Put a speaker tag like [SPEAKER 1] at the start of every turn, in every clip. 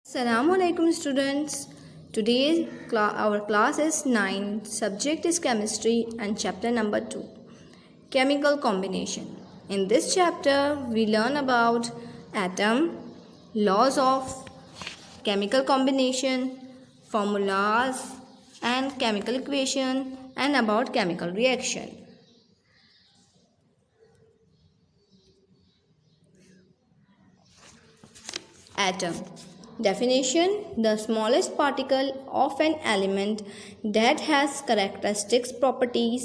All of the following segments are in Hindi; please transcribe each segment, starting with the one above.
[SPEAKER 1] Assalamu alaikum students. Today our class is 9. Subject is chemistry and chapter number 2. Chemical combination. In this chapter we learn about atom, laws of chemical combination, formulas and chemical equation and about chemical reaction. Atom. Definition: the smallest particle of an element that has characteristics properties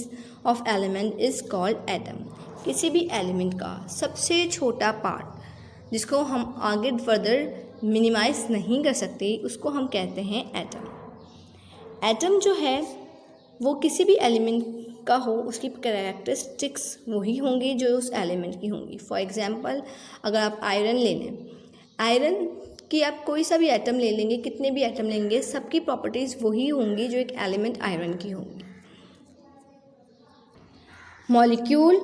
[SPEAKER 1] of element is called atom. किसी भी एलिमेंट का सबसे छोटा पार्ट जिसको हम आगे फर्दर मिनिमाइज नहीं कर सकते उसको हम कहते हैं एटम. एटम जो है वो किसी भी एलिमेंट का हो उसकी कैरेक्टरिस्टिक्स वही होंगी जो उस एलिमेंट की होंगी. फॉर एग्जांपल अगर आप आयरन ले लें, आयरन कि आप कोई सा भी एटम ले लेंगे, कितने भी एटम लेंगे, सबकी प्रॉपर्टीज़ वही होंगी जो एक एलिमेंट आयरन की होंगी. Molecule.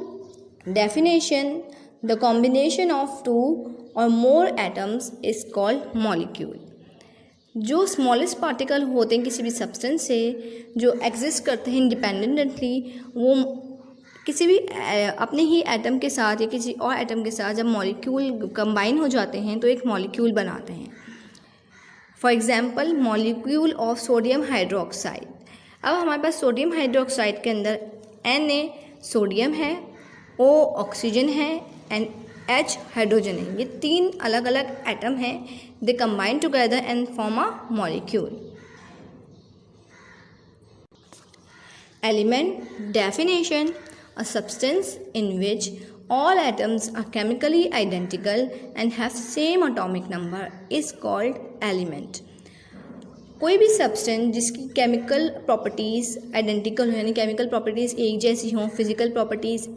[SPEAKER 1] Definition: the combination of two और more atoms is called molecule. जो स्मॉलेस्ट पार्टिकल होते हैं किसी भी सब्सटेंस से जो एग्जिस्ट करते हैं इंडिपेंडेंटली, वो किसी भी अपने ही एटम के साथ या किसी और एटम के साथ जब मॉलिक्यूल कंबाइन हो जाते हैं तो एक मॉलिक्यूल बनाते हैं. For example molecule of sodium hydroxide. अब हमारे पास सोडियम हाइड्रोक्साइड के अंदर Na सोडियम है, O ऑक्सीजन है एंड H हाइड्रोजन है. ये तीन अलग अलग एटम हैं. They combine together and form a molecule. Element. Definition: a substance in which all atoms are chemically identical and have same atomic number is called element. कोई भी सब्सटेंस जिसकी केमिकल प्रॉपर्टीज़ आइडेंटिकल हो, यानी केमिकल प्रॉपर्टीज़ एक जैसी हों, फिजिकल प्रॉपर्टीज़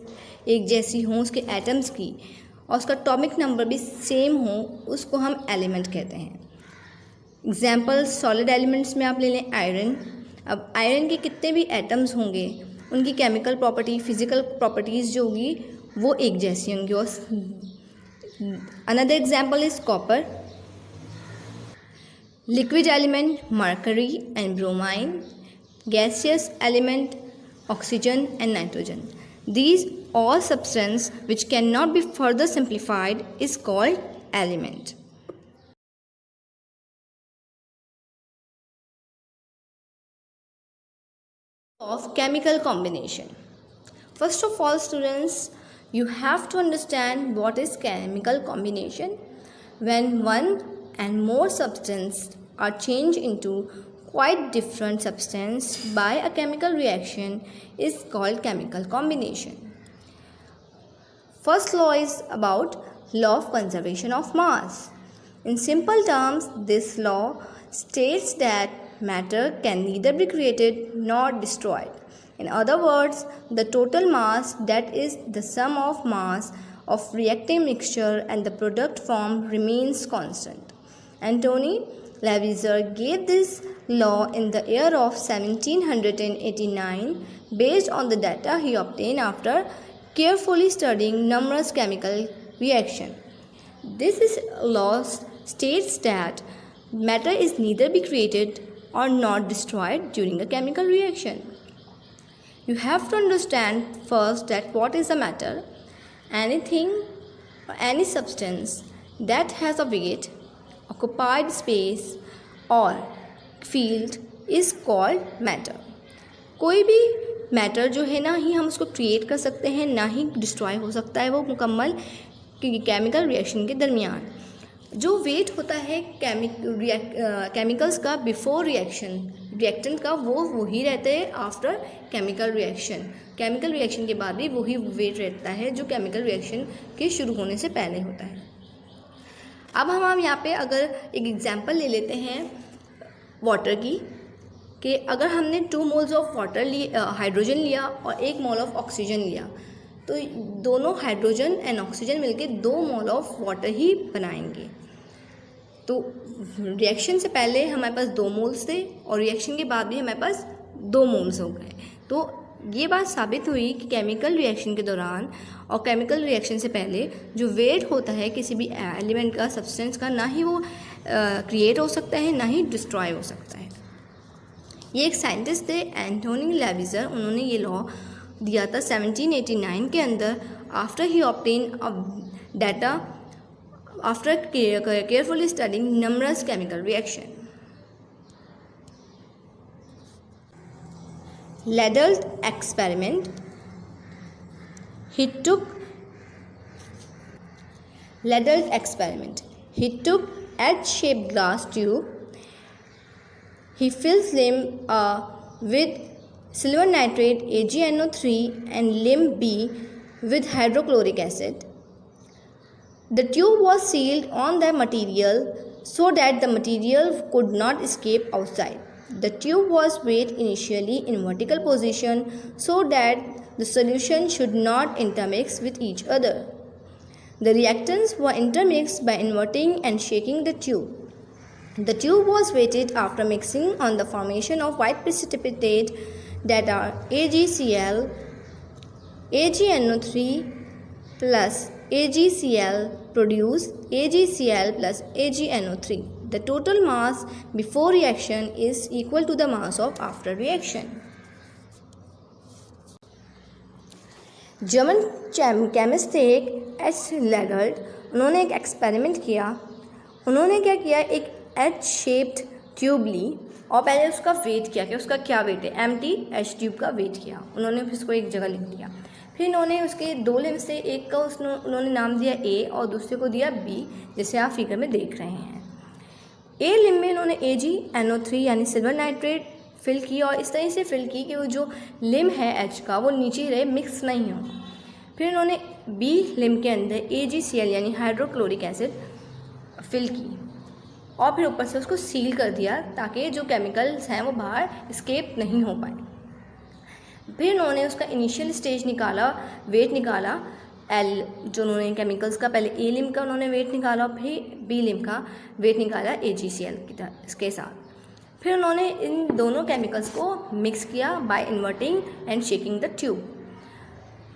[SPEAKER 1] एक जैसी हों उसके एटम्स की, और उसका एटॉमिक नंबर भी सेम हो, उसको हम एलिमेंट कहते हैं. एग्जाम्पल सॉलिड एलिमेंट्स में आप ले लें आयरन. अब आयरन के कितने भी एटम्स होंगे उनकी केमिकल प्रॉपर्टी, फिजिकल प्रॉपर्टीज़ जो होगी वो एक जैसी होंगी. और another example is copper. Liquid element mercury and bromine. Gaseous element oxygen and nitrogen. These all substance which can not be further simplified is called element. Of chemical combination. First of all students, you have to understand what is chemical combination. When one and more substance are changed into quite different substance by a chemical reaction is called chemical combination. First law is about law of conservation of mass. In simple terms, this law states that matter can neither be created nor destroyed. In other words, the total mass, that is the sum of mass of reacting mixture and the product form, remains constant. Antony Lavoisier gave this law in the year of 1789 based on the data he obtained after carefully studying numerous chemical reactions. This law states that matter is neither be created or not destroyed during a chemical reaction. You have to understand first that what is a matter. Anything or any substance that has a weight, occupied space or field is called matter. कोई भी मैटर जो है ना ही हम उसको क्रिएट कर सकते हैं ना ही डिस्ट्रॉय हो सकता है वो मुकम्मल केमिकल रिएक्शन के दरमियान. जो वेट होता है केमिकल्स का बिफोर रिएक्शन रिएक्टेंट का वो वही रहता है after chemical reaction. Chemical reaction के बाद भी वही वेट रहता है जो केमिकल रिएक्शन के शुरू होने से पहले होता है. अब हम यहाँ पे अगर एक एग्जांपल ले लेते हैं वाटर की, कि अगर हमने 2 मोल्स ऑफ वाटर हाइड्रोजन लिया और 1 मोल ऑफ ऑक्सीजन लिया तो दोनों हाइड्रोजन एंड ऑक्सीजन मिलके 2 मोल ऑफ वाटर ही बनाएंगे. तो रिएक्शन से पहले हमारे पास 2 मोल्स थे और रिएक्शन के बाद भी हमारे पास 2 मोल्स हो गए. तो ये बात साबित हुई कि केमिकल रिएक्शन के दौरान और केमिकल रिएक्शन से पहले जो वेट होता है किसी भी एलिमेंट का, सब्सटेंस का, ना ही वो क्रिएट हो सकता है, ना ही डिस्ट्रॉय हो सकता है। ये एक साइंटिस्ट थे एंटोनी लेविजर, उन्होंने ये लॉ दिया था 1789 के अंदर, after he obtain data after carefully studying numerous chemical reaction. Ladle experiment. He took edge-shaped glass tube. He fills limb A with silver nitrate AgNO3 and limb B with hydrochloric acid. The tube was sealed on the material so that the material could not escape outside. The tube was weighed initially in vertical position so that the solution should not intermix with each other. The reactants were intermixed by inverting and shaking the tube. The tube was weighted after mixing on the formation of white precipitate that are AgCl, AgNO3 plus AgCl produce AgCl plus AgNO3. The total mass before reaction is equal to the mass of after reaction. German chemist थे एच लेगर्ट, उन्होंने एक एक्सपेरिमेंट किया। उन्होंने क्या किया, एक एच शेप्ड ट्यूब ली और पहले उसका वेट किया कि उसका क्या वेट है, एम्प्टी एच ट्यूब का वेट किया। उन्होंने फिर उसको एक जगह लिख दिया। फिर इन्होंने उसके दो लिम्ब से एक का उन्होंने नाम दिया ए और दूसरे को दिया बी, जैसे आप फिगर में देख रहे हैं। ए लिम्ब में इन्होंने AgNO3 यानी सिल्वर नाइट्रेट फिल की और इस तरह से फिल की कि वो जो लिम्ब है एच का वो नीचे रहे, मिक्स नहीं हो। फिर इन्होंने बी लिम्ब के अंदर AgCl यानी हाइड्रोक्लोरिक एसिड फिल की और फिर ऊपर से उसको सील कर दिया ताकि जो केमिकल्स हैं वो बाहर एस्केप नहीं हो पाए। फिर उन्होंने उसका इनिशियल स्टेज निकाला, वेट निकाला एल, जो उन्होंने केमिकल्स का पहले ए लिम्ब का उन्होंने वेट निकाला और फिर बी लिम्ब का वेट निकाला AgCl के साथ। फिर उन्होंने इन दोनों केमिकल्स को मिक्स किया by inverting and shaking the tube.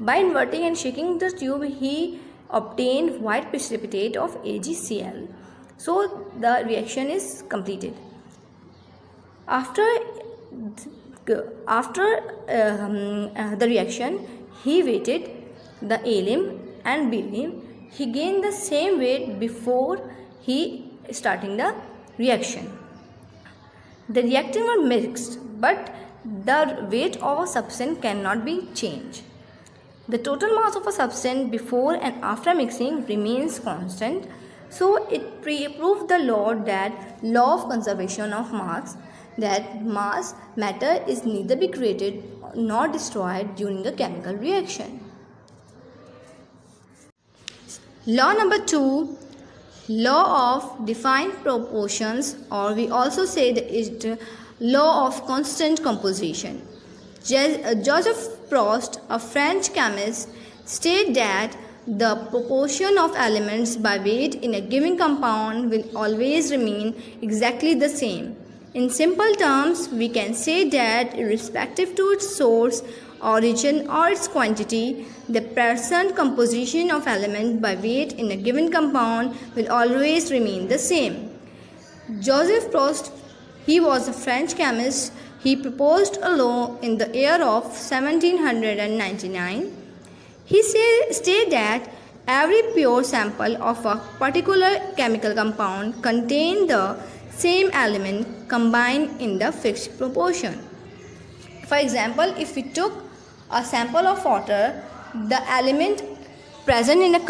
[SPEAKER 1] By inverting and shaking the tube he obtained white precipitate of AgCl. So the reaction is completed. After the reaction, he weighted the A limb and B limb. He gained the same weight before he starting the reaction. The reactant were mixed, but the weight of a substance cannot be changed. The total mass of a substance before and after mixing remains constant. So it proved the law of conservation of mass, that matter is neither be created nor destroyed during a chemical reaction. Law number 2, law of defined proportions, or we also say it law of constant composition. Joseph Proust, a French chemist, stated that the proportion of elements by weight in a given compound will always remain exactly the same. In simple terms, we can say that irrespective to its source, origin or its quantity, the percent composition of element by weight in a given compound will always remain the same. Joseph Proust, he was a French chemist. He proposed a law in the year of 1799. He stated that every pure sample of a particular chemical compound contained the same element combined in the fixed proportion. For example, if we took a sample of water, the element present in a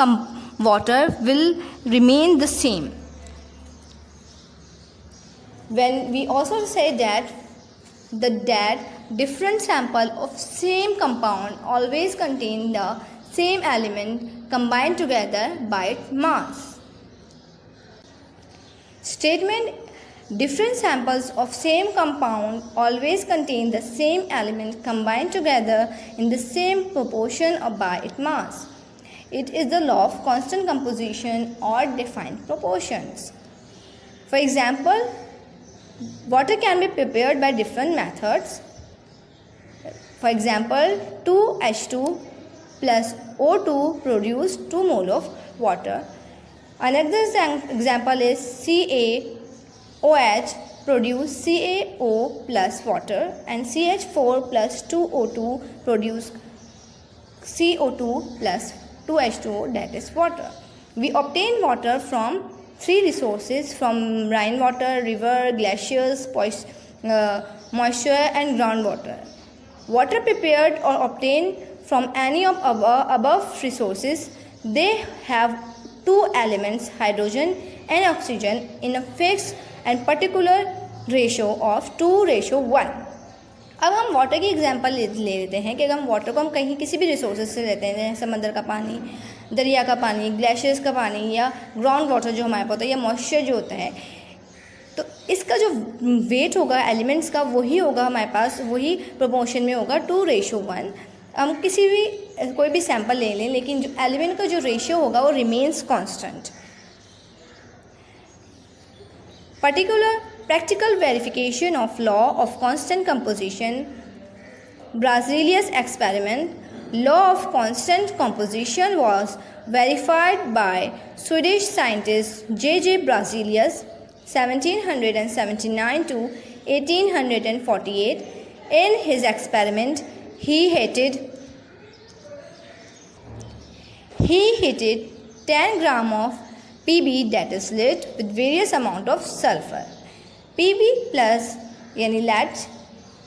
[SPEAKER 1] water will remain the same. When we also say that different sample of same compound always contain the same element combined together by its mass. Statement: different samples of same compound always contain the same element combined together in the same proportion or by its mass. It is the law of constant composition or defined proportions. For example, water can be prepared by different methods. For example, 2H2 plus O2 produce 2 mole of water. Another example is CaOH produce CaO plus water and CH4 plus 2O2 produce CO2 plus 2H2O, that is water. We obtain water from three resources, from rainwater, river, glaciers, moisture and groundwater. Water prepared or obtained from any of above resources, they have two elements, hydrogen and oxygen, in a fixed and particular ratio of 2:1. अब हम वाटर की एग्जांपल ले लेते हैं कि अगर हम वाटर को हम कहीं किसी भी रिसोर्सेज से लेते हैं, जैसे समंदर का पानी, दरिया का पानी, ग्लेशियर्स का पानी या ग्राउंड वाटर जो हमारे पास होता है या मॉइस्चर जो होता है, तो इसका जो वेट होगा एलिमेंट्स का वही होगा हमारे पास, वही प्रोपोर्शन में होगा 2:1. हम किसी भी कोई भी सैंपल ले लें, लेकिन जो एलिमेंट का जो रेशियो होगा वो remains constant. Particular practical verification of law of constant composition, Berzelius experiment. Law of constant composition was verified by Swedish scientist J.J. Berzelius 1779 to 1848. In his experiment, he heated 10 gram of Pb, that is lead, with various amount of sulfur. Pb plus यानी lead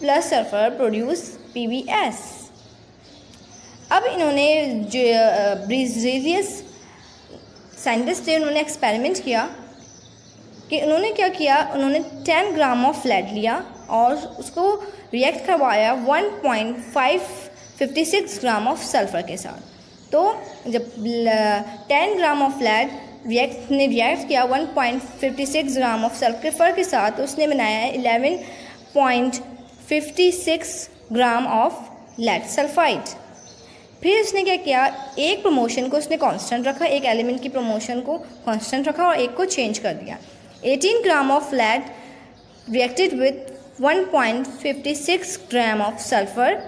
[SPEAKER 1] plus sulfur produce PbS. अब इन्होंने जो ब्रिजेलियस साइंटिस्ट थे, उन्होंने एक्सपेरिमेंट किया कि उन्होंने क्या किया, उन्होंने 10 ग्राम ऑफ लेड लिया और उसको रिएक्ट करवाया 1.556 ग्राम ऑफ सल्फ़र के साथ. तो जब 10 ग्राम ऑफ लेड रिएक्ट किया 1.56 ग्राम ऑफ सल्फर के साथ, तो उसने बनाया 11.56 ग्राम ऑफ लेड सल्फाइड. फिर उसने क्या किया, एक प्रमोशन को उसने कांस्टेंट रखा, एक एलिमेंट की प्रमोशन को कांस्टेंट रखा और एक को चेंज कर दिया. 18 gram of lead reacted with 1.56 gram of sulphur.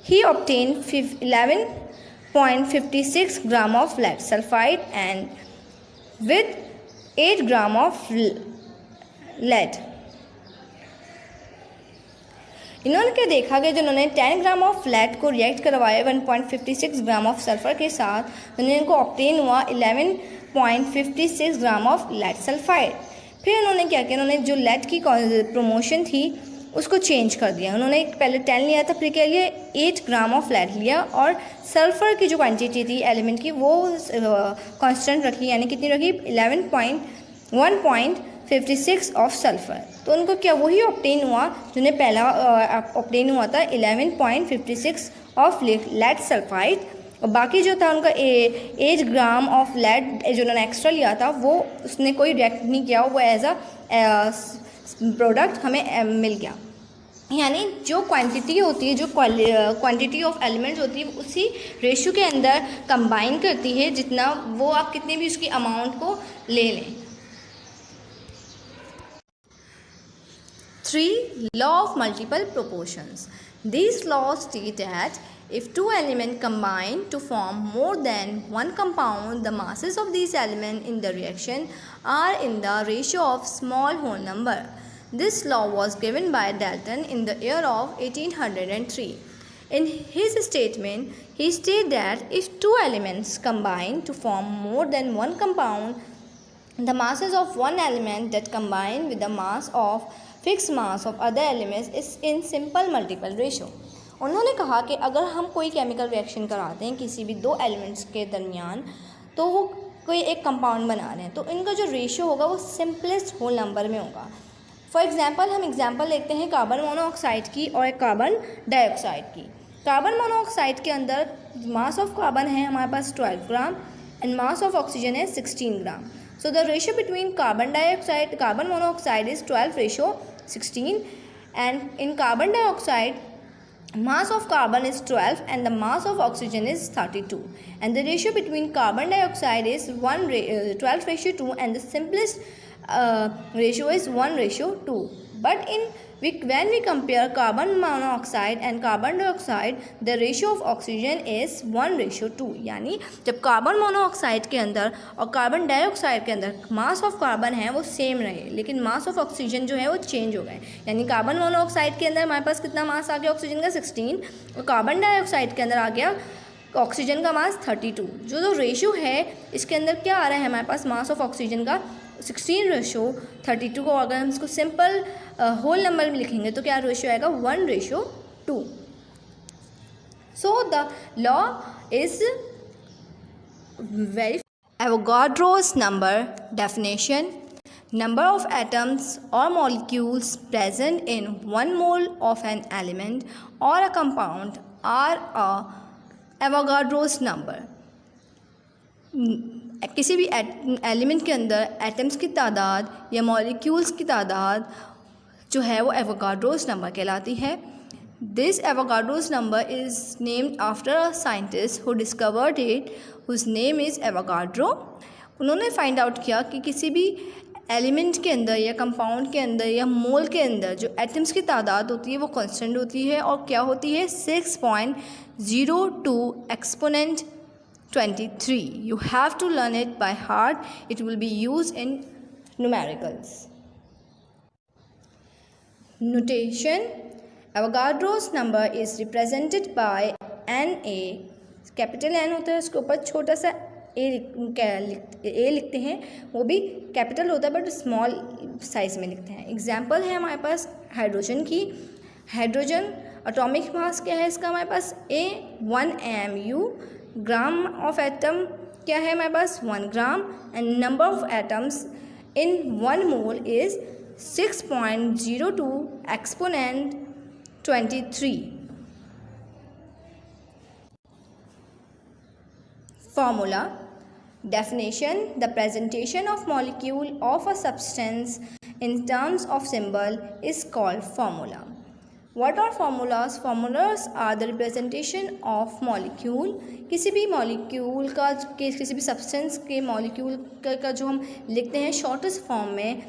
[SPEAKER 1] He obtain 11.56 gram of lead sulphide and with 8 gram of lead. इन्होंने क्या देखा कि जो उन्होंने 10 ग्राम ऑफ लेड को रिएक्ट करवाया 1.56 ग्राम ऑफ सल्फर के साथ, उन्होंने इनको ऑब्टेन हुआ 11.56 ग्राम ऑफ लेड सल्फाइड. फिर उन्होंने क्या किया, उन्होंने जो लेड की प्रमोशन थी उसको चेंज कर दिया. उन्होंने पहले 10 लिया था, फिर क्या लिया 8 ग्राम ऑफ लेड लिया और सल्फ़र की जो क्वांटिटी थी एलिमेंट की वो कांस्टेंट रखी, यानी कितनी रखी 1.56 ऑफ सल्फ़र. तो उनको क्या वही ऑब्टेन हुआ जिन्हें पहला ऑब्टेन हुआ था 11.56 ऑफ लेड सल्फाइड. और बाकी जो था उनका 8 ग्राम ऑफ लेड जो उन्होंने एक्स्ट्रा लिया था वो उसने कोई रिएक्ट नहीं किया, वो एज अ प्रोडक्ट हमें मिल गया. यानी जो क्वांटिटी होती है, जो क्वांटिटी ऑफ एलिमेंट्स होती है, उसी रेशियो के अंदर कंबाइन करती है जितना वो आप कितने भी उसकी अमाउंट को ले लें. 3. Law of multiple proportions. These laws state that if two elements combine to form more than one compound, the masses of these elements in the reaction are in the ratio of small whole number. This law was given by Dalton in the year of 1803. In his statement, he stated that if two elements combine to form more than one compound, the masses of one element that combine with the mass of fixed mass of other elements is in simple multiple ratio. उन्होंने कहा कि अगर हम कोई केमिकल रिएक्शन कराते हैं किसी भी दो एलिमेंट्स के दरमियान, तो वो कोई एक कंपाउंड बना रहे हैं, तो इनका जो रेशियो होगा वो सिंपलेस्ट होल नंबर में होगा. फॉर एग्जांपल हम एग्जांपल लेते हैं कार्बन मोनोऑक्साइड की और एक कार्बन डाइऑक्साइड की. कार्बन मोनोऑक्साइड के अंदर मास ऑफ कार्बन है हमारे पास 12 gram and mass of oxygen है 16 gram. So the ratio between carbon monoxide is 12:16, and in carbon dioxide mass of carbon is 12 and the mass of oxygen is 32, and the ratio between carbon dioxide is 12:2 and the simplest ratio is 1:2. But when we compare carbon monoxide and carbon dioxide, the ratio of oxygen is 1:2. यानी जब कार्बन मोनोऑक्साइड के अंदर और कार्बन डाइऑक्साइड के अंदर मास ऑफ कार्बन है वो सेम रहे, लेकिन मास ऑफ ऑक्सीजन जो है वो चेंज हो गए। यानी कार्बन मोनोऑक्साइड के अंदर हमारे पास कितना मास आ गया ऑक्सीजन का 16, और कार्बन डाइऑक्साइड के अंदर आ गया ऑक्सीजन का मास 32। जो रेशियो है इसके अंदर क्या आ रहा है हमारे पास मास ऑफ ऑक्सीजन का 16:32 को अगर हम इसको सिंपल होल नंबर में लिखेंगे तो क्या रेशियो आएगा 1:2। So the law is very Avogadro's number definition: number of atoms or molecules present in 1 mole of an element or a compound are a Avogadro's number। किसी भी एलिमेंट के अंदर एटम्स की तादाद या मॉलिक्यूल्स की तादाद जो है वो एवोगाड्रोस नंबर कहलाती है। This Avogadro's number is named after a scientist who discovered it, whose name is Avogadro. उन्होंने फाइंड आउट किया कि किसी भी एलिमेंट के अंदर या कंपाउंड के अंदर या मोल के अंदर जो एटम्स की तादाद होती है वो कांस्टेंट होती है, और क्या होती है 6.02 exponent 23। You have to learn it by heart. It will be used in numericals. Notation: Avogadro's number is represented by Na। Capital N होता है, उसके ऊपर छोटा सा a लिखते हैं, वो भी कैपिटल होता है बट स्मॉल साइज में लिखते हैं। एग्जाम्पल है हमारे पास हाइड्रोजन की। हाइड्रोजन एटॉमिक मास क्या है इसका हमारे पास 1 mu। ग्राम ऑफ एटम क्या है हमारे पास 1 gram, and number of atoms in 1 mole is 6.02 exponent 23। Formula: definition: the presentation of molecule of a substance in terms of symbol is called formula। What are formulas? Formulas are the representation of molecule। किसी भी मॉलिक्यूल का किसी भी सब्सटेंस के मॉलिक्यूल का जो हम लिखते हैं शॉर्टेस्ट फॉर्म में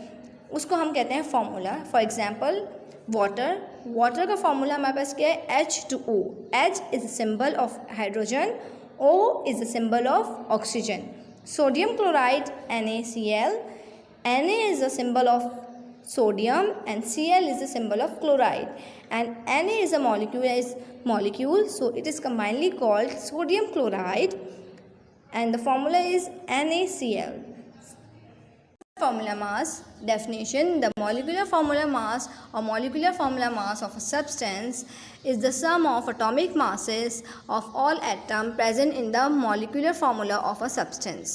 [SPEAKER 1] उसको हम कहते हैं फॉर्मूला। फॉर एग्जांपल वाटर का फॉर्मूला हमारे पास क्या है H2O। H is the symbol of hydrogen, O is the symbol of oxygen। Sodium chloride NaCl, Na is the symbol of sodium and Cl is the symbol of chloride, and Na is a molecule, so it is combinedly called sodium chloride, and the formula is NaCl। Formula mass definition: the molecular formula mass or molecular formula mass of a substance is the sum of atomic masses of all atoms present in the molecular formula of a substance।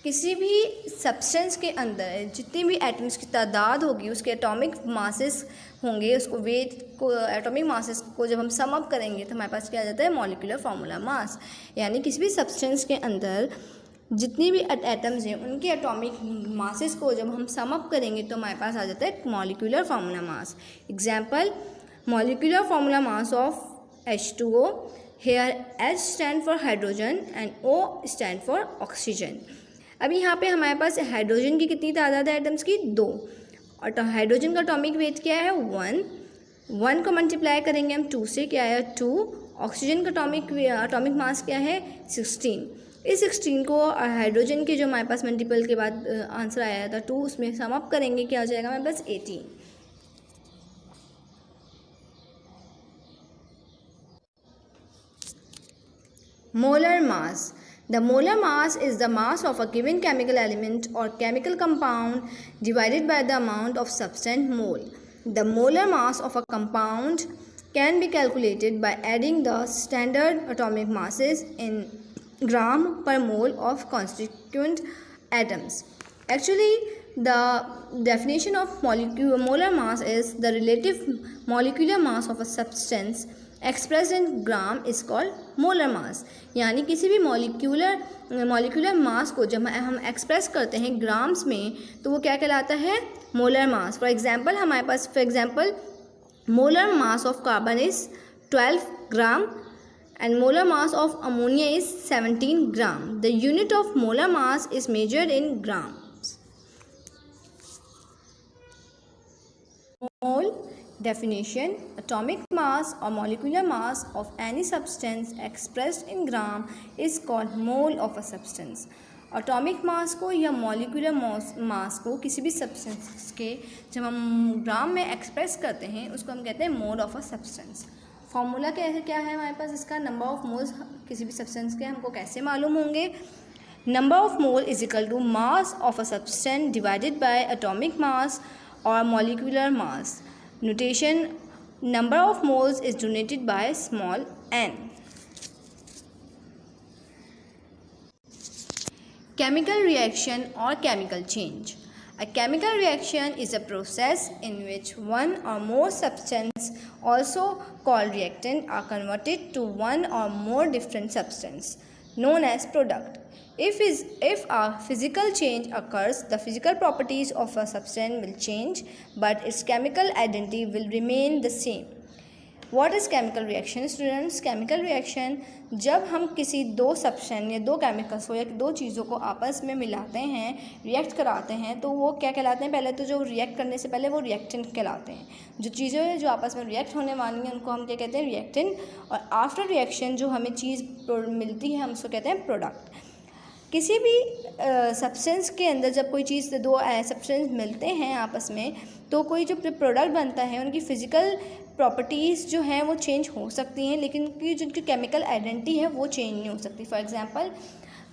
[SPEAKER 1] किसी भी सब्सटेंस के अंदर जितनी भी एटम्स की तादाद होगी उसके एटॉमिक मासेस होंगे, उसको वेट को एटॉमिक मासेस को जब हम सम अप करेंगे तो हमारे पास क्या आ जाता है मॉलिक्यूलर फार्मूला मास। यानी किसी भी सब्सटेंस के अंदर जितनी भी एटम्स हैं उनके एटॉमिक मासेस को जब हम सम अप करेंगे तो हमारे पास आ जाता है molecular formula mass. Example: molecular formula mass of H2O। Here H stand for hydrogen and O stand for oxygen. अभी यहाँ पे हमारे पास हाइड्रोजन की कितनी तादाद है एटम्स की 2, और हाइड्रोजन का एटॉमिक वेट क्या है 1 को मल्टीप्लाई करेंगे हम 2 से, क्या है 2। ऑक्सीजन का एटॉमिक मास क्या है 16। इस 16 को हाइड्रोजन के जो हमारे पास मल्टीपल के बाद आंसर आया था 2, उसमें सम अप करेंगे क्या हो जाएगा हमारे पास 18। Molar mass: the molar mass is the mass of a given chemical element or chemical compound divided by the amount of substance mole। The molar mass of a compound can be calculated by adding the standard atomic masses in gram per mole of constituent atoms। Actually, the definition of molar mass is the relative molecular mass of a substance expressed in gram is called molar mass। यानी किसी भी मॉलिक्यूलर मास को जब हम एक्सप्रेस करते हैं ग्राम्स में तो वो क्या कहलाता है molar mass. For example molar mass of carbon is 12 gram and molar mass of ammonia is 17 gram। The unit of molar mass is measured in grams। Definition: atomic mass or molecular mass of any substance expressed in gram is called mole of a substance. Atomic mass को या मॉलिक्यूलर मास को किसी भी सब्सटेंस के जब हम ग्राम में एक्सप्रेस करते हैं उसको हम कहते हैं mole of a substance. Formula क्या है हमारे पास इसका? नंबर ऑफ मोल्स किसी भी सब्सटेंस के हमको कैसे मालूम होंगे? Number of mole is equal to mass of a substance divided by atomic mass और molecular mass. Notation: number of moles is denoted by small n. Chemical reaction or chemical change. A chemical reaction is a process in which one or more substance, also called reactant, are converted to one or more different substance, known as product. If a physical change occurs, the physical properties of a substance will change, but its chemical identity will remain the same. What is chemical reaction, students? Chemical reaction जब हम किसी दो सब्सटेंस या दो केमिकल्स को या दो चीज़ों को आपस में मिलाते हैं, रिएक्ट कराते हैं, तो वो क्या कहलाते हैं? पहले तो जो रिएक्ट करने से पहले वो रिएक्टेंट कहलाते हैं. जो चीज़ें जो आपस में रिएक्ट होने वाली हैं उनको हम क्या कहते हैं? रिएक्टेंट. और आफ्टर रिएक्शन जो हमें चीज़ मिलती है हम उसको कहते हैं प्रोडक्ट. किसी भी सब्सटेंस के अंदर जब कोई चीज़ दो सब्सटेंस मिलते हैं आपस में तो कोई जो प्रोडक्ट बनता है उनकी फ़िज़िकल प्रॉपर्टीज़ जो हैं वो चेंज हो सकती हैं, लेकिन उनकी जिनकी केमिकल आइडेंटिटी है वो चेंज नहीं हो सकती. फॉर एग्जांपल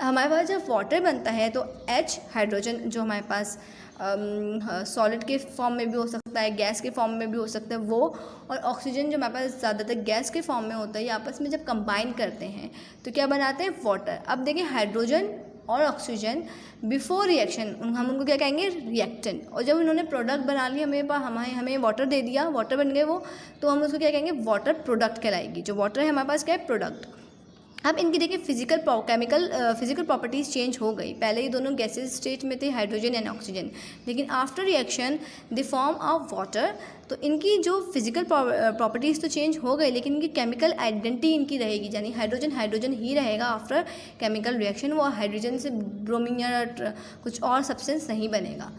[SPEAKER 1] हमारे पास जब वाटर बनता है तो H हाइड्रोजन जो हमारे पास सॉलिड के फॉर्म में भी हो सकता है, गैस के फॉर्म में भी हो सकता है वो, और ऑक्सीजन जो हमारे पास ज़्यादातर गैस के फॉर्म में होता है, ये आपस में जब कंबाइन करते हैं तो क्या बनाते हैं? वाटर. अब देखिए हाइड्रोजन और ऑक्सीजन बिफोर रिएक्शन हम उनको क्या कहेंगे? रिएक्टेंट. और जब उन्होंने प्रोडक्ट बना लिया हमें वाटर दे दिया, वाटर बन गए वो, तो हम उसको क्या कहेंगे? वाटर प्रोडक्ट कहलाएगी. जो वाटर है हमारे पास क्या है? प्रोडक्ट. अब इनकी देखिए फिजिकल प्रॉपर्टीज़ चेंज हो गई. पहले ये दोनों गैसेस स्टेट में थे, हाइड्रोजन एंड ऑक्सीजन, लेकिन after reaction the form of water. तो इनकी जो फिजिकल प्रॉपर्टीज़ तो चेंज हो गई, लेकिन इनकी केमिकल आइडेंटिटी इनकी रहेगी, यानी हाइड्रोजन ही रहेगा. आफ्टर केमिकल रिएक्शन वो हाइड्रोजन से ब्रोमीन या कुछ और सब्सटेंस नहीं बनेगा.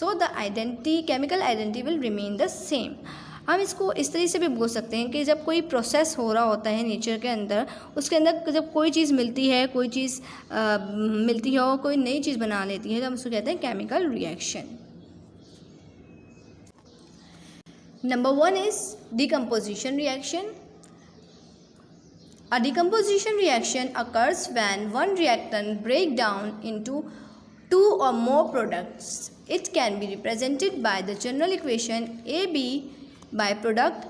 [SPEAKER 1] So the chemical identity will remain the same. हम इसको इस तरीके से भी बोल सकते हैं कि जब कोई प्रोसेस हो रहा होता है नेचर के अंदर, उसके अंदर जब कोई चीज़ मिलती है, कोई चीज़ मिलती है और कोई नई चीज़ बना लेती है, तो हम उसको कहते हैं chemical reaction. Number 1 is decomposition reaction. A decomposition reaction occurs when one reactant breaks down into two or more products. It can be represented by the general equation AB by product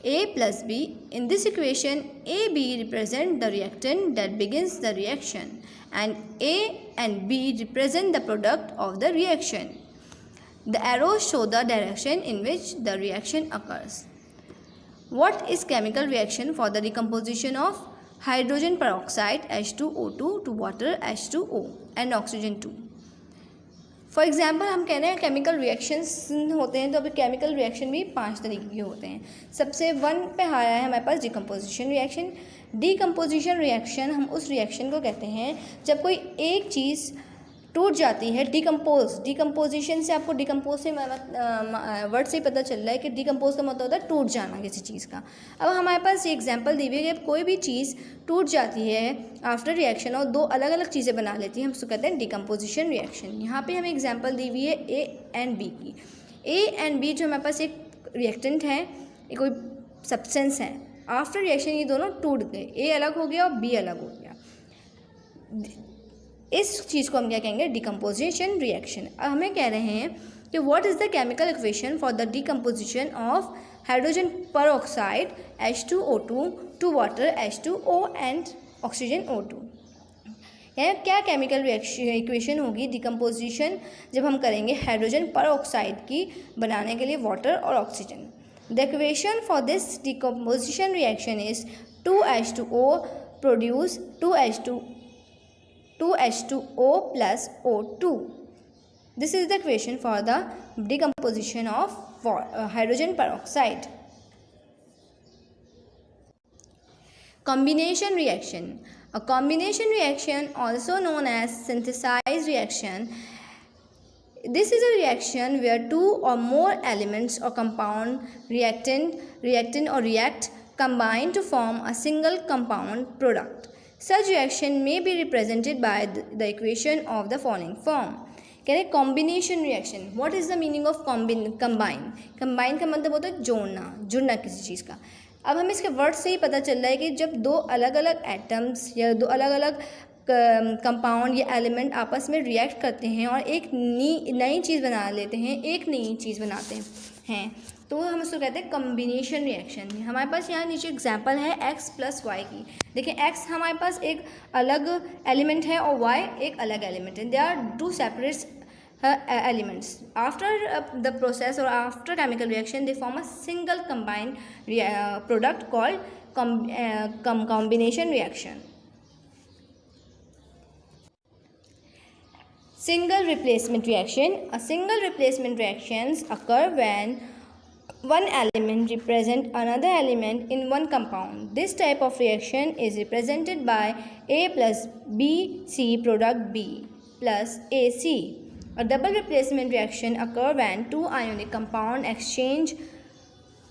[SPEAKER 1] A plus B. In this equation, AB represent the reactant that begins the reaction, and A and B represent the product of the reaction. The arrows show the direction in which the reaction occurs. What is chemical reaction for the decomposition of hydrogen peroxide H2O2 to water H2O and oxygen 2? For example हम कह रहे हैं केमिकल रिएक्शंस होते हैं, तो अभी केमिकल रिएक्शन भी 5 तरीके के होते हैं. सबसे 1 पे आ रहा है हमारे पास डिकम्पोजिशन रिएक्शन. डिकम्पोजिशन रिएक्शन हम उस रिएक्शन को कहते हैं जब कोई एक चीज़ टूट जाती है. डिकम्पोजिशन से आपको डिकम्पोज से वर्ड से ही पता चल रहा है कि डिकम्पोज का मतलब होता है टूट जाना किसी चीज़ का. अब हमारे पास ये एग्जांपल दी हुई है कि कोई भी चीज़ टूट जाती है आफ्टर रिएक्शन और दो अलग अलग चीज़ें बना लेती हैं, हम उसको कहते हैं डिकम्पोजिशन रिएक्शन. यहाँ पे हमें एग्जांपल दी हुई है A एंड B की. A एंड B जो हमारे पास एक रिएक्टेंट है, एक कोई सब्सटेंस है, आफ्टर रिएक्शन ये दोनों टूट गए, A अलग हो गया और B अलग हो गया. इस चीज़ को हम क्या कहेंगे? Decomposition reaction. अब हमें कह रहे हैं कि what is the chemical equation for the decomposition of hydrogen peroxide H2O2 to water H2O and oxygen O2. क्या केमिकल इक्वेशन होगी डिकम्पोजिशन जब हम करेंगे हाइड्रोजन peroxide की बनाने के लिए वाटर और oxygen? The equation for this decomposition reaction is 2H2O produce 2H2O plus O2. This is the equation for the decomposition of hydrogen peroxide. Combination reaction. A combination reaction, also known as synthesized reaction, This is a reaction where two or more elements or compound reactant or react combine to form a single compound product. Such reaction may be represented by the equation of the following form. कह रहे combination reaction. What is the meaning of combine? Combine का मतलब होता है जोड़ना, जुड़ना किसी चीज़ का. अब हमें इसके वर्ड से ही पता चल रहा है कि जब दो अलग अलग एटम्स या दो अलग अलग कंपाउंड या एलिमेंट आपस में रिएक्ट करते हैं और एक नई चीज़ बना लेते हैं, एक नई चीज़ बनाते हैं, तो हम उसको कहते हैं कॉम्बिनेशन रिएक्शन. हमारे पास यहाँ नीचे एग्जांपल है x + y की. देखिए x हमारे पास एक अलग एलिमेंट है और y एक अलग एलिमेंट है. They are two separate elements. After the process or after chemical reaction, they form a single combined product called combination reaction. Single replacement reaction. A single replacement reactions occur when one element represents another element in one compound. This type of reaction is represented by A plus B C product B plus AC. A double replacement reaction occurs when two ionic compounds exchange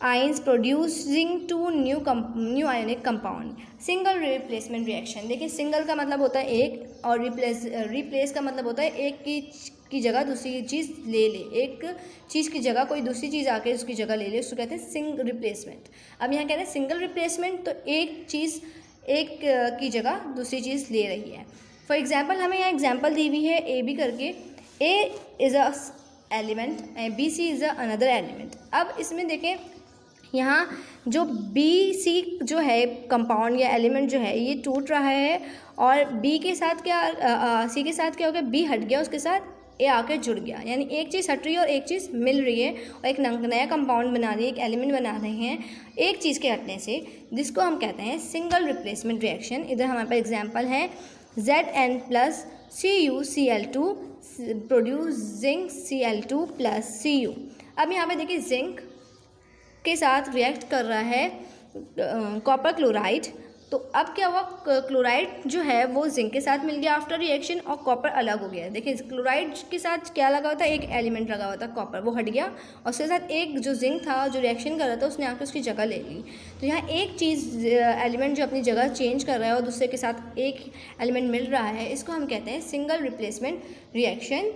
[SPEAKER 1] ions producing two new ionic compound. Single replacement reaction. देखिए सिंगल का मतलब होता है एक और रिप्लेस का मतलब होता है एक की जगह दूसरी चीज़ ले ले. एक चीज़ की जगह कोई दूसरी चीज़ आके उसकी जगह ले ले, उसको कहते हैं सिंगल रिप्लेसमेंट. अब यहाँ कहते हैं सिंगल रिप्लेसमेंट, तो एक चीज़ एक की जगह दूसरी चीज़ ले रही है. फॉर एग्जाम्पल हमें यहाँ एग्जाम्पल दी हुई है ए बी करके. A is a element and B C is a another element. अब इसमें देखें यहाँ जो B C जो है कंपाउंड या एलिमेंट जो है ये टूट रहा है और B के साथ क्या C के साथ क्या हो गया, B हट गया, उसके साथ A आकर जुड़ गया. यानी एक चीज़ हट रही है और एक चीज़ मिल रही है और एक नया कंपाउंड बना रही है, एक एलिमेंट बना रहे हैं एक चीज़ के हटने से, जिसको हम कहते हैं सिंगल रिप्लेसमेंट रिएक्शन. इधर हमारे पास एग्जाम्पल है Zn plus CuCl2 produce zinc Cl2 plus Cu. अब यहाँ पे देखिए जिंक के साथ रिएक्ट कर रहा है कॉपर क्लोराइड. तो अब क्या हुआ, क्लोराइड जो है वो जिंक के साथ मिल गया आफ्टर रिएक्शन और कॉपर अलग हो गया. देखिए क्लोराइड के साथ क्या लगा हुआ था, एक एलिमेंट लगा हुआ था कॉपर, वो हट गया और उसके साथ एक जो जिंक था जो रिएक्शन कर रहा था उसने आकर उसकी जगह ले ली. तो यहाँ एक चीज़ एलिमेंट जो अपनी जगह चेंज कर रहा है और दूसरे के साथ एक एलिमेंट मिल रहा है, इसको हम कहते हैं single replacement reaction.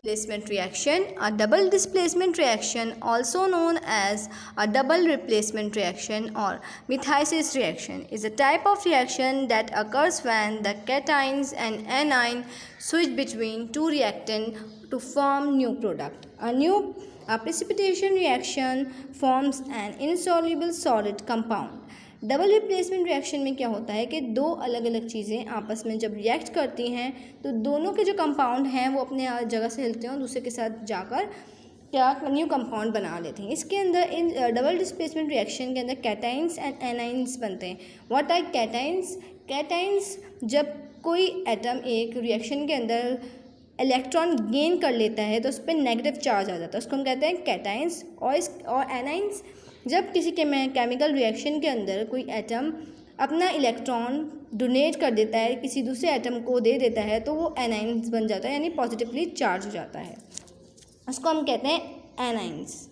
[SPEAKER 1] Displacement reaction. A double displacement reaction, also known as a double replacement reaction or mitosis reaction, is a type of reaction that occurs when the cations and anion switch between two reactants to form new product. A precipitation reaction forms an insoluble solid compound. Double replacement reaction में क्या होता है कि दो अलग अलग चीज़ें आपस में जब रिएक्ट करती हैं तो दोनों के जो कंपाउंड हैं वो अपने जगह से हिलते हैं और दूसरे के साथ जाकर क्या न्यू कंपाउंड बना लेते हैं. इसके अंदर इन डबल डिस्प्लेसमेंट रिएक्शन के अंदर कैटाइंस एंड एनाइंस बनते हैं. What are cations? कैटाइंस जब कोई एटम एक रिएक्शन के अंदर इलेक्ट्रॉन गेन कर लेता है तो उस पर नेगेटिव चार्ज आ जाता है, उसको हम कहते हैं कैटाइंस. और एनाइंस जब किसी केमिकल रिएक्शन के अंदर कोई एटम अपना इलेक्ट्रॉन डोनेट कर देता है, किसी दूसरे एटम को दे देता है, तो वो एनाइंस बन जाता है, यानी पॉजिटिवली चार्ज हो जाता है. उसको हम कहते हैं एनाइंस.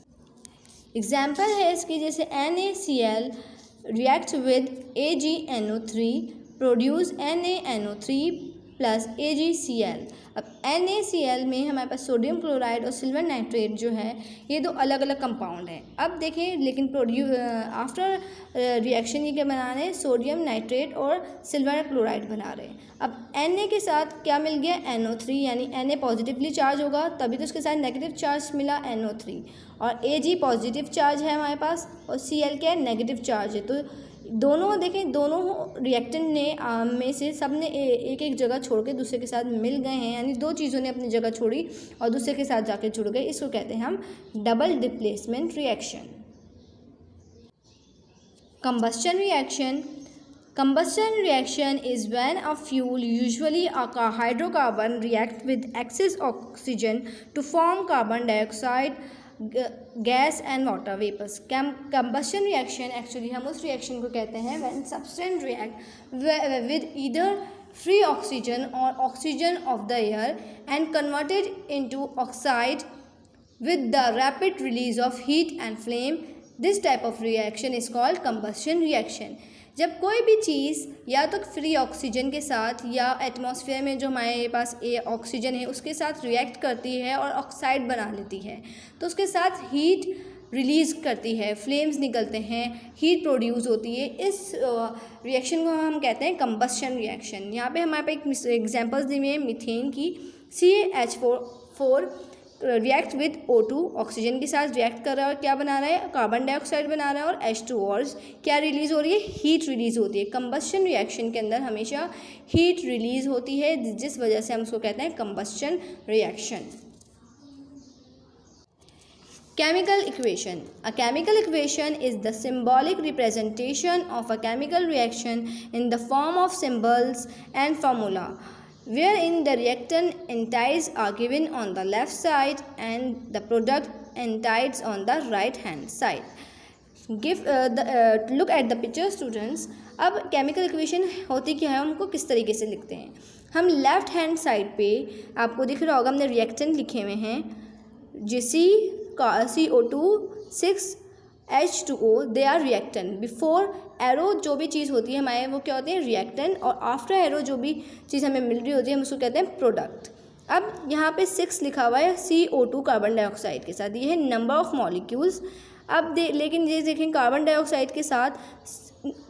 [SPEAKER 1] एग्जाम्पल है इसकी जैसे NaCl react with AgNO3 produce NaNO3 plus AgCl. अब NaCl में हमारे पास सोडियम क्लोराइड और सिल्वर नाइट्रेट जो है ये दो अलग अलग कंपाउंड हैं. अब देखें लेकिन आफ्टर रिएक्शन ये क्या बना रहे हैं, सोडियम नाइट्रेट और सिल्वर क्लोराइड बना रहे हैं. अब Na के साथ क्या मिल गया, NO3, यानी Na पॉजिटिवली चार्ज होगा तभी तो उसके साथ नेगेटिव चार्ज मिला NO3, और Ag पॉजिटिव चार्ज है हमारे पास और Cl क्या है, नेगेटिव चार्ज है. तो दोनों देखें, दोनों रिएक्टेंट ने में से सब ने एक एक जगह छोड़ के दूसरे के साथ मिल गए हैं, यानी दो चीज़ों ने अपनी जगह छोड़ी और दूसरे के साथ जाके जुड़ गए. इसको कहते हैं हम double displacement reaction. Combustion reaction. Combustion reaction is when a fuel, usually a hydrocarbon, reacts with excess oxygen to form carbon dioxide gas and water vapors. Combustion reaction actually हम उस reaction को कहते हैं when substance react with either free oxygen or oxygen of the air and convert it into oxide with the rapid release of heat and flame. This type of reaction is called combustion reaction. जब कोई भी चीज़ या तो फ्री ऑक्सीजन के साथ या एटमॉस्फेयर में जो हमारे पास ऑक्सीजन है उसके साथ रिएक्ट करती है और ऑक्साइड बना लेती है, तो उसके साथ हीट रिलीज़ करती है, फ्लेम्स निकलते हैं, हीट प्रोड्यूस होती है। इस रिएक्शन को हम कहते हैं कंबस्शन रिएक्शन। यहाँ पे हमारे पे एक एग्जांपल्स दी हुई है मीथेन की। CH4 react with O2, oxygen के साथ रिएक्ट कर रहा है और क्या बना रहा है, कार्बन डाइऑक्साइड बना रहा है, और H2 और क्या रिलीज़ हो रही है, हीट रिलीज़ होती है। कंबस्शन रिएक्शन के अंदर हमेशा हीट रिलीज़ होती है, जिस वजह से हम उसको कहते हैं combustion reaction. Chemical equation. A chemical equation is the symbolic representation of a chemical reaction in the form of symbols and formula, wherein the reactant entities are given on the left side and the product entities on the right hand side. Look at the picture students. अब chemical equation होती क्या है, हमको किस तरीके से लिखते हैं। हम लेफ्ट हैंड साइड पे आपको दिख रहा होगा हमने रिएक्टेंट लिखे हुए हैं, CO2 6H2O, they are reactant. Before arrow जो भी चीज़ होती है हमारे वो क्या होती है, रिएक्टेंट, और आफ्टर एरो जो भी चीज़ हमें मिल रही होती है हम उसको कहते हैं प्रोडक्ट। अब यहाँ पे 6 लिखा हुआ है CO2 कार्बन डाइऑक्साइड के साथ, ये है नंबर ऑफ मॉलिक्यूल्स। अब लेकिन ये देखें कार्बन डाइऑक्साइड के साथ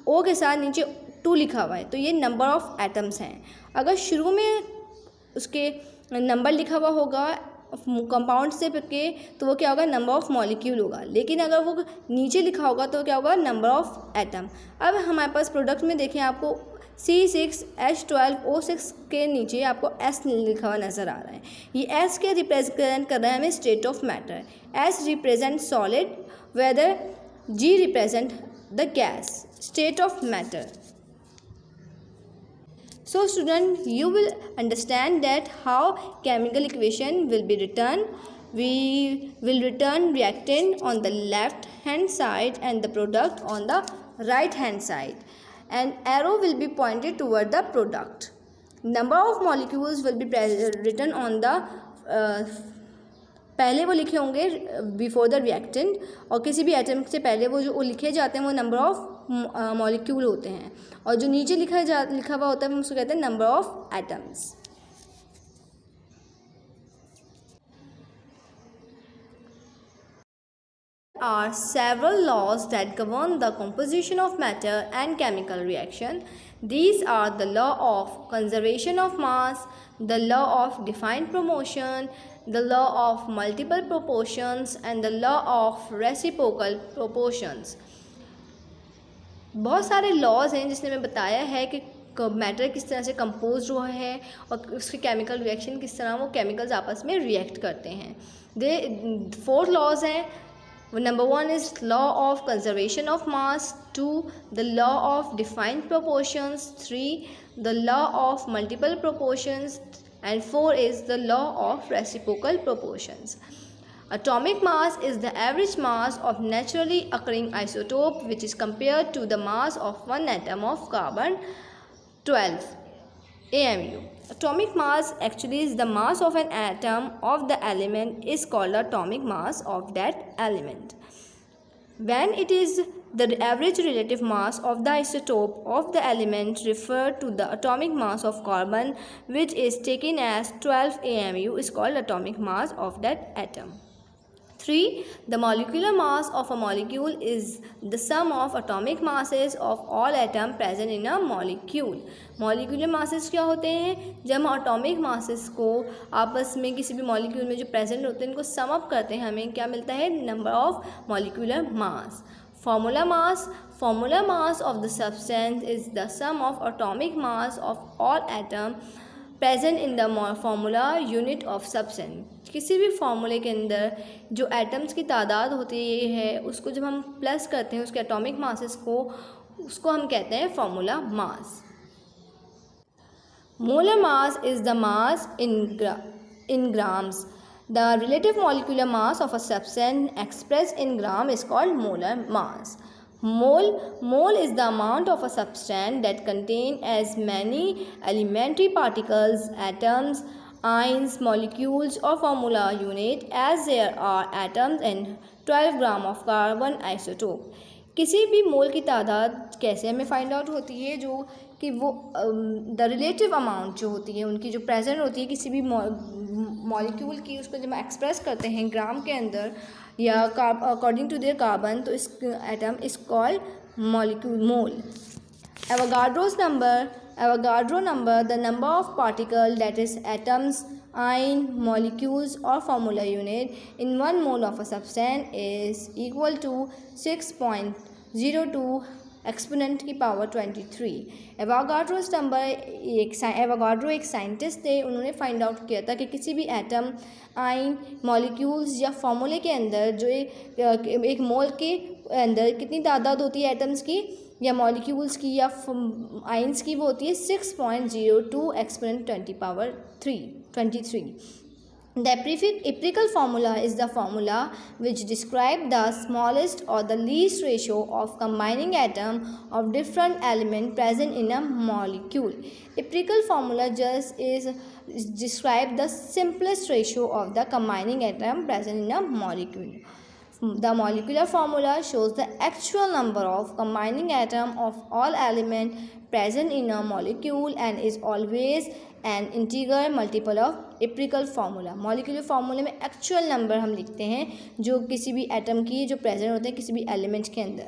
[SPEAKER 1] O के साथ नीचे 2 लिखा हुआ है, तो ये नंबर ऑफ एटम्स हैं। अगर शुरू में उसके नंबर लिखा हुआ होगा कंपाउंड से के, तो वो क्या होगा, नंबर ऑफ मॉलिक्यूल होगा, लेकिन अगर वो नीचे लिखा होगा तो क्या होगा, नंबर ऑफ एटम। अब हमारे पास प्रोडक्ट में देखें आपको C6H12O6 के नीचे आपको S लिखा हुआ नज़र आ रहा है। ये S के रिप्रेजेंट कर रहा है हमें state of matter, S represent solid, whether G represent the gas, state of matter. So student, you will understand that how chemical equation will be written. We will return reactant on the left hand side and the product on the right hand side, and arrow will be pointed toward the product. Number of molecules will be written on the पहले वो लिखे होंगे बिफोर द रिएक्टेंट, और किसी भी एटम से पहले वो जो लिखे जाते हैं वो नंबर ऑफ मॉलिक्यूल होते हैं, और जो नीचे लिखा हुआ होता है हम उसको कहते हैं number of atoms. Are several laws that govern the composition of matter and chemical reaction. These are the law of conservation of mass, the law of defined proportion, the law of multiple proportions, and the law of reciprocal proportions. बहुत सारे लॉज हैं जिसने हमें बताया है कि मैटर किस तरह से कंपोज हुआ है और उसके केमिकल रिएक्शन किस तरह वो केमिकल्स आपस में रिएक्ट करते हैं। 4 लॉज हैं। Number 1 is law of conservation of mass, 2 the law of defined proportions, 3 the law of multiple proportions, and 4 is the law of reciprocal proportions. Atomic mass is the average mass of naturally occurring isotope which is compared to the mass of one atom of carbon 12 AMU. Atomic mass actually is the mass of an atom of the element is called atomic mass of that element. When it is the average relative mass of the isotope of the element referred to the atomic mass of carbon which is taken as 12 AMU is called atomic mass of that atom. 3. The molecular mass of a molecule is the sum of atomic masses of all atoms present in a molecule. Molecular masses क्या होते हैं? जब हम atomic masses को आपस में किसी भी molecule में जो present होते हैं इनको sum up करते हैं हमें क्या मिलता है? Number of molecular mass. Formula mass of the substance is the sum of atomic mass of all atoms present in the formula unit of substance. किसी भी फार्मूले के अंदर जो एटम्स की तादाद होती है उसको जब हम प्लस करते हैं उसके एटॉमिक मासेस को, उसको हम कहते हैं formula mass. Molar mass is the mass in grams. The relative molecular mass of a substance express in gram is called molar mass. Mole is the amount of a substance that contains as many elementary particles, atoms, ions, molecules or formula unit as there are atoms and 12 gram of carbon isotope. किसी भी मोल की तादाद कैसे हमें फाइंड आउट होती है, जो कि वो द रिलेटिव अमाउंट जो होती है उनकी जो प्रेजेंट होती है किसी भी मॉलिक्यूल की, उसको जब हम एक्सप्रेस करते हैं ग्राम के अंदर या अकॉर्डिंग टू देयर कार्बन, तो इस atom is called molecule mole. Avogadro number, the number of particle, that is atoms, ion, molecules or formula unit in 1 mole of a substance is equal to 6.02 exponent की पावर 23. एवोगाड्रोस नंबर एवोगाड्रो एक साइंटिस्ट थे, उन्होंने फाइंड आउट किया था कि किसी भी एटम, आयन, मॉलिक्यूल्स या फार्मूले के अंदर जो एक मोल के अंदर कितनी तादाद होती है एटम्स की या मॉलिक्यूल्स की या आयंस की, वो होती है 6.02 exponent 20 power 23. The empirical formula is the formula which describes the smallest or the least ratio of combining atom of different element present in a molecule. Empirical formula just is describe the simplest ratio of the combining atom present in a molecule. The molecular formula shows the actual number of combining atom of all element present in a molecule and is always an integer multiple of empirical formula. molecular formula में actual number हम लिखते हैं जो किसी भी atom की जो present होते हैं किसी भी element के अंदर.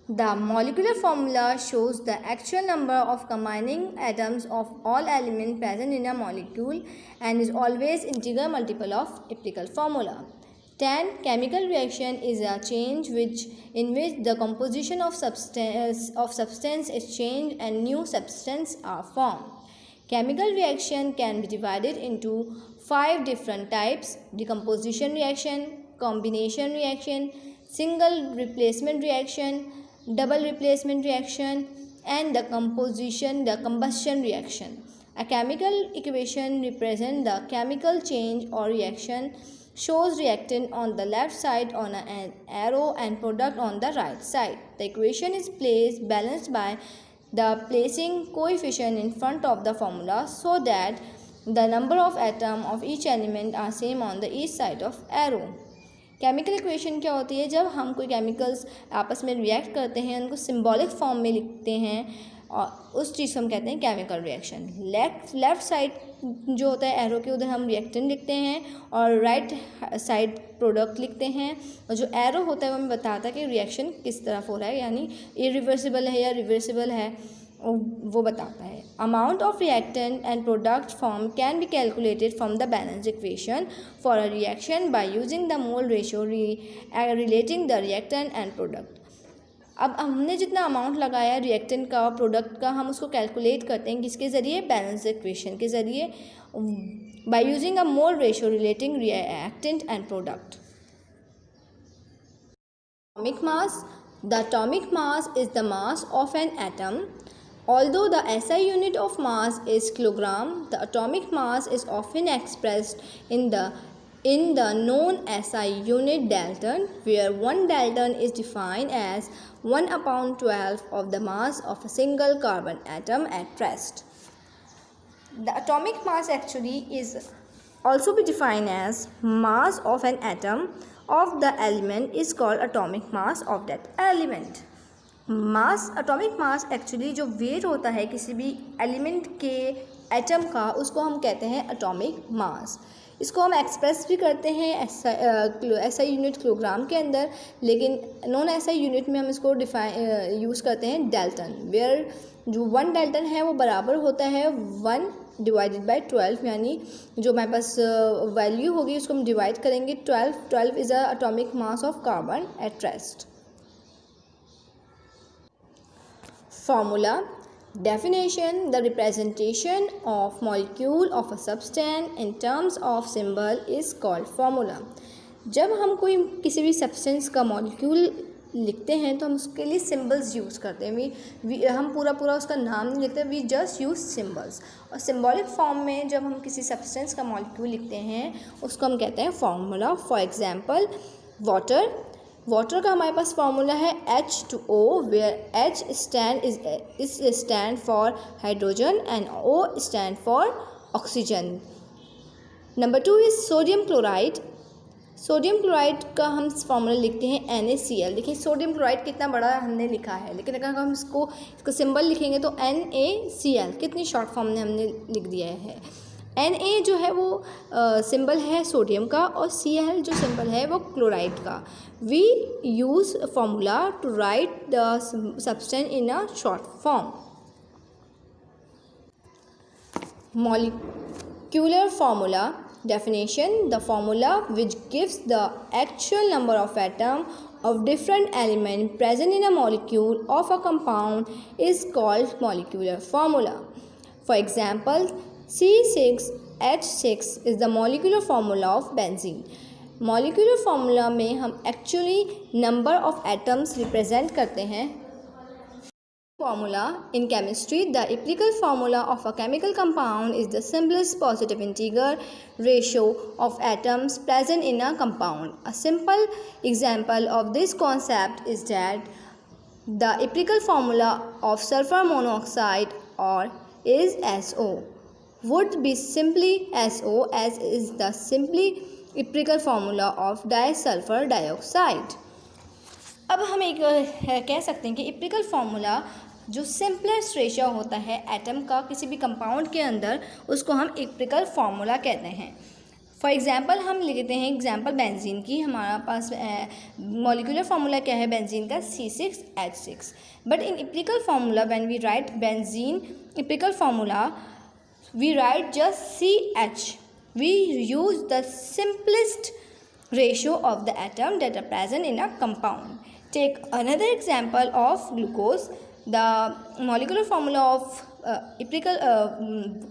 [SPEAKER 1] The molecular formula shows the actual number of combining atoms of all elements present in a molecule and is always integer multiple of empirical formula. 10. Chemical reaction is a change in which the composition of substance is changed and new substance are formed. Chemical reaction can be divided into 5 different types: decomposition reaction, combination reaction, single replacement reaction, double replacement reaction, and the combustion reaction. A chemical equation represents the chemical change or reaction, shows reactant on the left side on an arrow and product on the right side. The equation is balanced by the placing coefficient in front of the formula so that the number of atoms of each element are same on the each side of arrow. Chemical equation क्या होती है? जब हम कोई केमिकल्स आपस में रिएक्ट करते हैं, उनको सिंबॉलिक फॉर्म में लिखते हैं और उस चीज़ को हम कहते हैं केमिकल रिएक्शन. लेफ़्ट साइड जो होता है एरो के, उधर हम रिएक्टेंट लिखते हैं और राइट साइड प्रोडक्ट लिखते हैं. और जो एरो होता है वो हमें बताता है कि रिएक्शन किस तरफ हो रहा है, यानी इरिवर्सिबल है या रिवर्सिबल है, वो बताता है. Amount of reactant and product form can be calculated from the balance equation for a reaction by using the mole ratio relating the reactant and product. अब हमने जितना अमाउंट लगाया रिएक्टेंट का और प्रोडक्ट का, हम उसको कैलकुलेट करते हैं किसके ज़रिए? बैलेंस इक्वेशन के ज़रिए, by using a mole ratio relating reactant and product. Atomic mass. The atomic mass is the mass of an atom. Although the SI unit of mass is kilogram, the atomic mass is often expressed in the known SI unit Dalton, where 1 Dalton is defined as 1/12 of the mass of a single carbon atom at rest. The atomic mass actually is also be defined as mass of an atom of the element is called atomic mass of that element. Mass, atomic mass actually जो वेट होता है किसी भी एलिमेंट के एटम का, उसको हम कहते हैं एटॉमिक मास. इसको हम एक्सप्रेस भी करते हैं एसआई यूनिट किलोग्राम के अंदर, लेकिन नॉन एसआई यूनिट में हम इसको यूज़ करते हैं डाल्टन, वेयर जो 1 डाल्टन है वो बराबर होता है 1 डिवाइडेड बाई 12, यानी जो हमारे पास वैल्यू होगी उसको हम डिवाइड करेंगे 12 is a atomic mass of carbon at rest. Formula. Definition. The representation of molecule of a substance in terms of symbol is called formula. जब हम कोई किसी भी सब्सटेंस का मॉलिक्यूल लिखते हैं तो हम उसके लिए सिम्बल्स यूज़ करते हैं. हम पूरा उसका नाम नहीं लिखते, वी जस्ट यूज़ सिम्बल्स. और सिम्बॉलिक फॉर्म में जब हम किसी सब्सटेंस का मॉलिक्यूल लिखते हैं उसको हम कहते हैं formula. For example water. Water का हमारे पास फॉर्मूला है H2O, where H stand for hydrogen and O stand for oxygen. Number 2 is sodium chloride. Sodium chloride का हम फॉर्मूला लिखते हैं NaCl। देखिए सोडियम क्लोराइड कितना बड़ा हमने लिखा है, लेकिन अगर हम इसका सिंबल लिखेंगे तो NaCl, कितनी शॉर्ट फॉर्म में हमने लिख दिया है। Na जो है वो सिंबल है सोडियम का, और Cl जो सिंबल है वो क्लोराइड का। We use formula to write the substance in a short form. Molecular formula definition: the formula which gives the actual number of atoms of different element present in a molecule of a compound is called molecular formula. For example, C6H6 is the molecular formula of benzene. Molecular formula में हम actually number of atoms represent करते हैं। Formula in chemistry: the empirical formula of a chemical compound is the simplest positive integer ratio of atoms present in a compound. A simple example of this concept is that the empirical formula of sulfur monoxide or is SO would be simply SO, as is the simply empirical formula of disulfur dioxide. अब हम एक कह सकते हैं कि एम्पिरिकल फार्मूला जो सिंपलेस्ट रेशियो होता है एटम का किसी भी कंपाउंड के अंदर, उसको हम एम्पिरिकल फार्मूला कहते हैं। फॉर एग्जांपल हम लिखते हैं एग्जांपल बेंजीन की। हमारा पास मॉलिक्यूलर फार्मूला क्या है बेंजीन का? C6H6। But in empirical formula when we write benzene empirical formula we write just CH। We use the simplest ratio of the atom that are present in a compound. Take another example of glucose. The molecular formula of empirical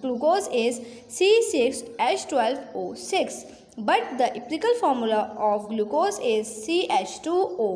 [SPEAKER 1] glucose is C6H12O6, but the empirical formula of glucose is CH2O.